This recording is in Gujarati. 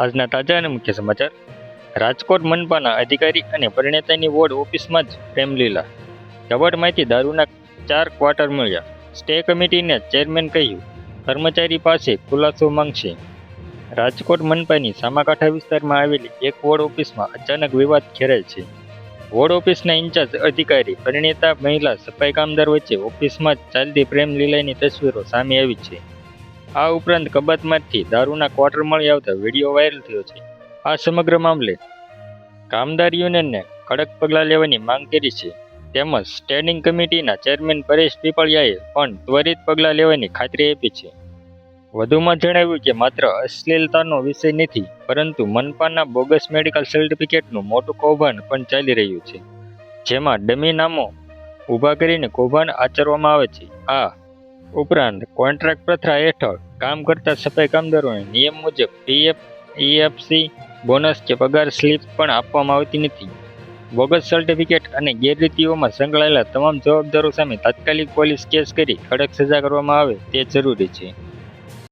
આજના તાજા અને મુખ્ય સમાચાર. રાજકોટ મનપાના અધિકારી અને પરિણીતાની વોર્ડ ઓફિસમાં જ પ્રેમલીલા. કબાટમાંથી દારૂના 4 ક્વાર્ટર મળ્યા. સ્ટે કમિટીને ચેરમેન કહ્યું, કર્મચારી પાસે ખુલાસો માંગશે. રાજકોટ મનપાની સામાકાંઠા વિસ્તારમાં આવેલી એક વોર્ડ ઓફિસમાં અચાનક વિવાદ ખેરાય છે. વોર્ડ ઓફિસના ઇન્ચાર્જ અધિકારી, પરિણીતા મહિલા સફાઈ કામદાર વચ્ચે ઓફિસમાં જ ચાલતી પ્રેમલીલાની તસવીરો સામે આવી છે. આ ઉપરાંત કબાટમાંથી દારૂના ક્વાર્ટર મળી આવતા વિડીયો વાયરલ થયો છે. આ સમગ્ર મામલે કામદાર યુનિયનને કડક પગલાં લેવાની માંગ કરી છે. તેમજ સ્ટેન્ડિંગ કમિટીના ચેરમેન પરેશ પીપળિયાએ પણ ત્વરિત પગલાં લેવાની ખાતરી આપી છે. વધુમાં જણાવ્યું કે માત્ર અશ્લીલતાનો વિષય નથી, પરંતુ મનપાના બોગસ મેડિકલ સર્ટિફિકેટનું મોટું કૌભાંડ પણ ચાલી રહ્યું છે, જેમાં ડમી નામો ઊભા કરીને કૌભાંડ આચરવામાં આવે છે. આ ઉપરાંત કોન્ટ્રાક્ટ પ્રથા હેઠળ કામ કરતા સફાઈ કામદારોને નિયમ મુજબ પીએફ, ઈએફસી, બોનસ કે પગાર સ્લીપ પણ આપવામાં આવતી નથી. બોગસ સર્ટિફિકેટ અને ગેરરીતિઓમાં સંકળાયેલા તમામ જવાબદારો સામે તાત્કાલિક પોલીસ કેસ કરી કડક સજા કરવામાં આવે તે જરૂરી છે.